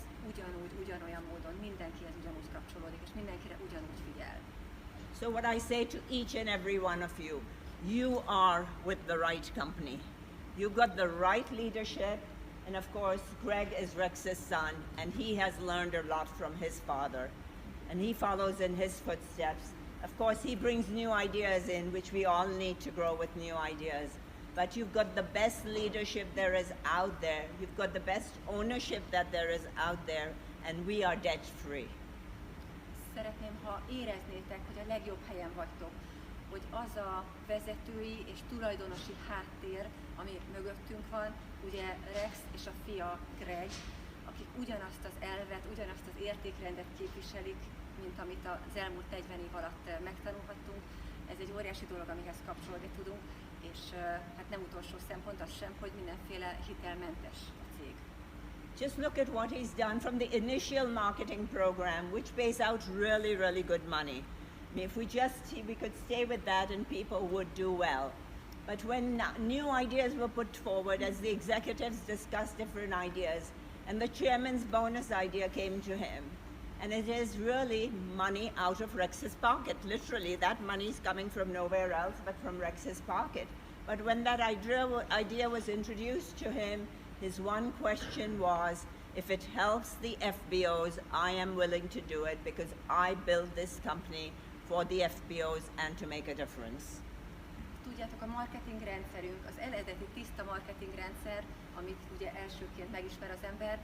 ugyanolyan módon, mindenkihez ugyanúgy kapcsolódik, és mindenkire ugyanúgy figyel. So what I say to each and every one of you, you are with the right company. You've got the right leadership, and of course Greg is Rex's son, and he has learned a lot from his father, and he follows in his footsteps. Of course he brings new ideas in, which we all need to grow with new ideas. But you've got the best leadership there is out there. You've got the best ownership that there is out there, and we are debt free. Szeretném, ha éreznétek, hogy a legjobb helyen vagytok, hogy az a vezetői és tulajdonosi háttér, ami mögöttünk van, ugye Rex és a fia Greg, akik ugyanazt az elvet, ugyanazt az értékrendet képviselik, mint amit az elmúlt 40 év alatt megtanulhattunk. Ez egy óriási dolog, amihez kapcsolódni tudunk, és hát nem utolsó szempont az sem, hogy mindenféle hitelmentes a cég. Just look at what he's done from the initial marketing program, which pays out really good money. I mean, if we could stay with that and people would do well. But when new ideas were put forward, as the executives discussed different ideas, and the chairman's bonus idea came to him, and it is really money out of Rex's pocket. Literally, that money is coming from nowhere else but from Rex's pocket. But when that idea was introduced to him, his one question was, if it helps the FBOs, I am willing to do it because I built this company for the FBOs and to make a difference. Tudjátok, a marketingrendszerünk, az eredeti tiszta marketingrendszer, amit ugye elsőként megismer az ember,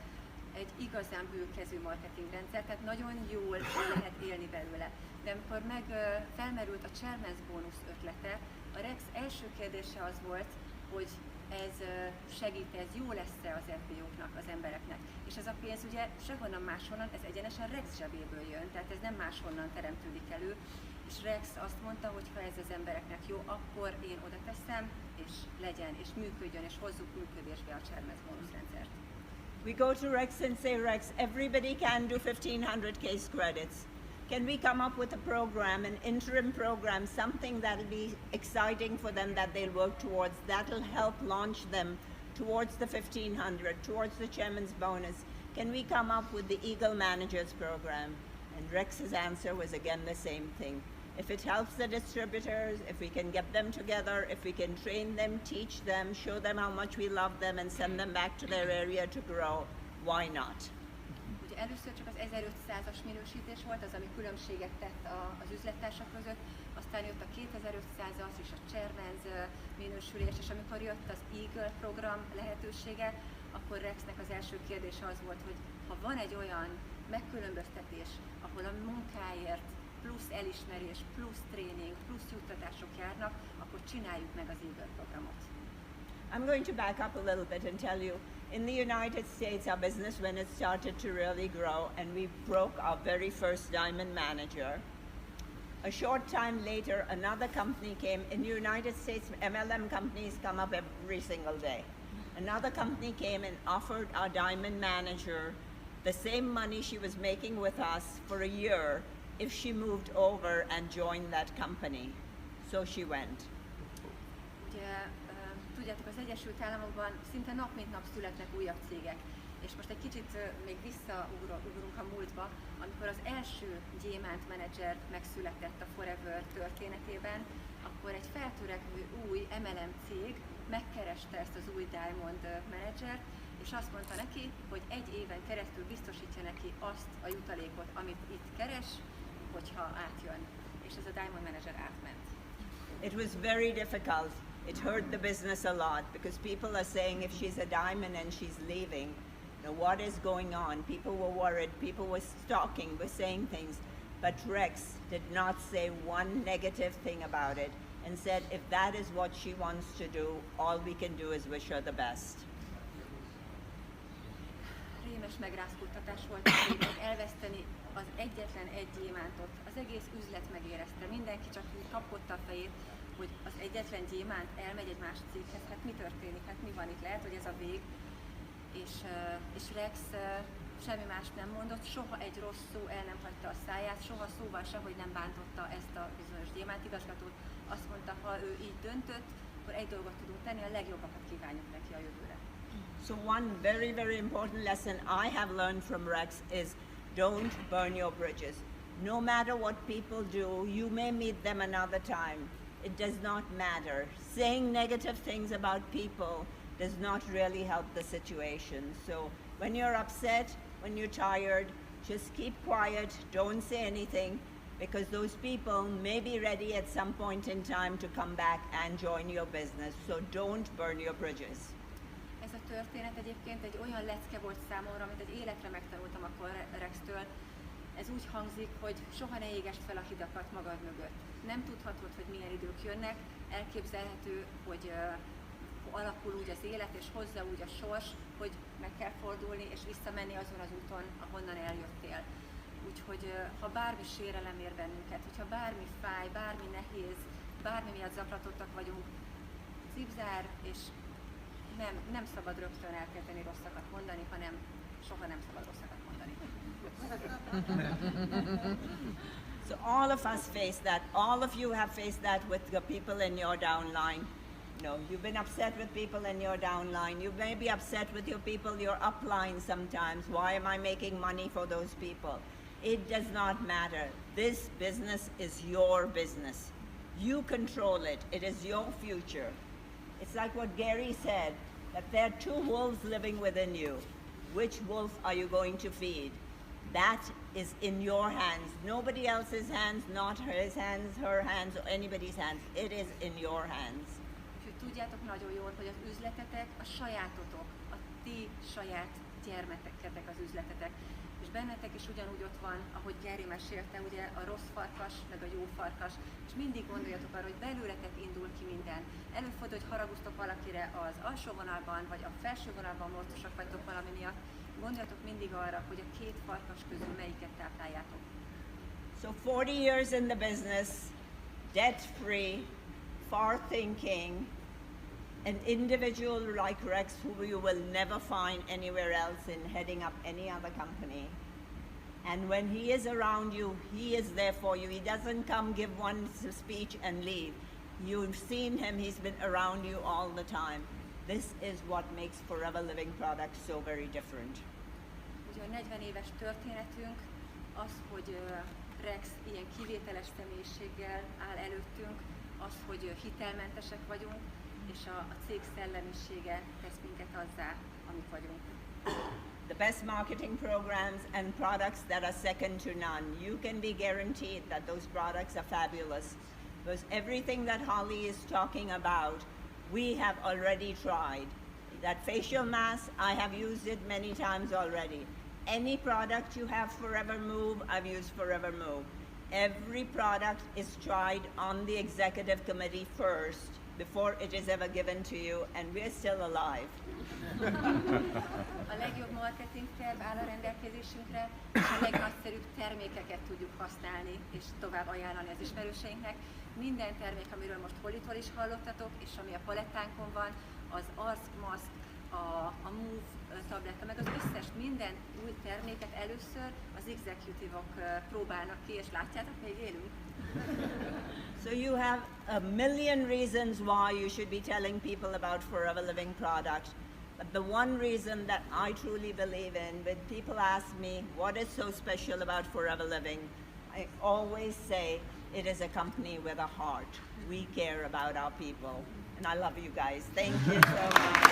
egy igazán bőkezű marketingrendszer, tehát nagyon jól lehet élni belőle. De amikor meg felmerült a chairman's bónusz ötlete, a Rex első kérdése az volt, hogy ez segít, ez jó lesz-e az FBO-knak, az embereknek. És ez a pénz ugye sehonnan máshonnan, ez egyenesen Rex zsebéből jön, tehát ez nem máshonnan teremtődik elő. És Rex azt mondta, hogy ha ez az embereknek jó, akkor én oda teszem, és legyen, és működjön, és hozzuk működésbe a chairman's bónuszrendszert. We go to Rex and say, Rex, everybody can do 1,500 case credits. Can we come up with a program, an interim program, something that'll be exciting for them that they'll work towards, that'll help launch them towards the 1,500, towards the chairman's bonus? Can we come up with the Eagle Managers program? And Rex's answer was again the same thing. If it helps the distributors, if we can get them together, if we can train them, teach them, show them how much we love them and send them back to their area to grow, why not? Ugye először csak az 1500-as minősítés volt az, ami különbséget tett az üzlettársak között, aztán jött a 2500-as és a chairman's minősülés, és amikor jött az Eagle program lehetősége, akkor Rexnek az első kérdése az volt, hogy ha van egy olyan megkülönböztetés, ahol a munkáért plusz elismerés, plusz tréning, plusz juttatások járnak, akkor csináljuk meg az Eagle programot. I'm going to back up a little bit and tell you, in the United States, our business, when it started to really grow, and we broke our very first diamond manager, a short time later, another company came. In the United States, MLM companies come up every single day. Another company came and offered our diamond manager the same money she was making with us for a year if she moved over and joined that company. So she went. Ugye, tudjátok, az Egyesült Államokban szinte nap mint nap születnek újabb cégek. És most egy kicsit még visszaugrunk a múltba, amikor az első gyémánt menedzser megszületett a Forever történetében, akkor egy feltörekvő új MLM cég megkereste ezt az új Diamond menedzsert, és azt mondta neki, hogy egy éven keresztül biztosítja neki azt a jutalékot, amit itt keres, hogyha átjön. És ez a Diamond manager átment. It was very difficult. It hurt the business a lot because people are saying if she's a diamond and she's leaving, what is going on? People were worried, people were stalking, were saying things. But Rex did not say one negative thing about it and said if that is what she wants to do, all we can do is wish her the best. Rémes megrázkódtatás volt, hogy elveszteni az egyetlen egy gyémántot. Az egész üzlet megérezte, mindenki csak úgy kapkodta a fejét, hogy az egyetlen gyémánt elmegy egy más céghez, hát mi történik, hát mi van itt, lehet, hogy ez a vég. És Rex semmi más nem mondott, soha egy rossz szó el nem hagyta a száját, soha szóval se, hogy nem bántotta ezt a bizonyos gyémánt igazgatót. Azt mondta, ha ő így döntött, akkor egy dolgot tudunk tenni, a legjobbakat kívánjuk neki a jövőre. So one very, very important lesson I have learned from Rex is don't burn your bridges. No matter what people do, you may meet them another time. It does not matter. Saying negative things about people does not really help the situation. So when you're upset, when you're tired, just keep quiet, don't say anything, because those people may be ready at some point in time to come back and join your business. So don't burn your bridges. Ez a történet egyébként egy olyan lecke volt számomra, amit egy életre megtanultam akkor Rextől. Ez úgy hangzik, hogy soha ne égesd fel a hidakat magad mögött. Nem tudhatod, hogy milyen idők jönnek, elképzelhető, hogy alakul úgy az élet, és hozza úgy a sors, hogy meg kell fordulni, és visszamenni azon az úton, ahonnan eljöttél. Úgyhogy ha bármi sérelem ér bennünket, hogyha bármi fáj, bármi nehéz, bármi miatt zaklatottak vagyunk, zipzár, és nem szabad rögtön elkezdeni rosszakat mondani, hanem soha nem szabad rosszakat mondani. So all of us face that. All of you have faced that with the people in your downline. You've been upset with people in your downline. You may be upset with your people, your upline sometimes. Why am I making money for those people? It does not matter. This business is your business. You control it. It is your future. It's like what Gary said, that there are two wolves living within you. Which wolf are you going to feed? That is in your hands. Nobody else's hands, not his hands, her hands, or anybody's hands. It is in your hands. Úgyhogy tudjátok nagyon jól, hogy az üzletetek a sajátotok, a ti saját gyermeketek az üzletetek. És bennetek is ugyanúgy ott van, ahogy Geri mesélte, ugye a rossz farkas, meg a jó farkas, és mindig gondoljatok arra, hogy belőletek indul ki minden. Előfordul, hogy haraguztok valakire az alsó vonalban, vagy a felső vonalban morcosak vagytok valami miatt. Gondoljatok mindig arra, hogy a két farkas közül melyiket tápláljátok. So 40 years in the business, debt-free, far-thinking, an individual like Rex who you will never find anywhere else in heading up any other company. And when he is around you, he is there for you. He doesn't come give one speech and leave. You've seen him, he's been around you all the time. This is what makes Forever Living products so very different. Ugye a 40 éves történetünk az, hogy Rex ilyen kivételes személyiséggel áll előttünk, az, hogy hitelmentesek vagyunk, és a cég szellemisége tesz minket azzá, amik vagyunk. The best marketing programs and products that are second to none. You can be guaranteed that those products are fabulous. Because everything that Holly is talking about, we have already tried. That facial mask, I have used it many times already. Any product you have Forever Move, I've used Forever Move. Every product is tried on the executive committee first before it is ever given to you, and we're still alive. A legjobb marketing terv áll a rendelkezésünkre, és a legnagyszerűbb termékeket tudjuk használni, és tovább ajánlani az ismerőseinknek. Minden termék, amiről most Hollytól is hallottatok, és ami a palettánkon van, az arcmaszk, a Move tabletta, meg az összes minden új terméket először az executívok próbálnak ki, és látjátok, még élünk. So you have a million reasons why you should be telling people about Forever Living products. But the one reason that I truly believe in, when people ask me what is so special about Forever Living, I always say it is a company with a heart. We care about our people. And I love you guys. Thank you so much.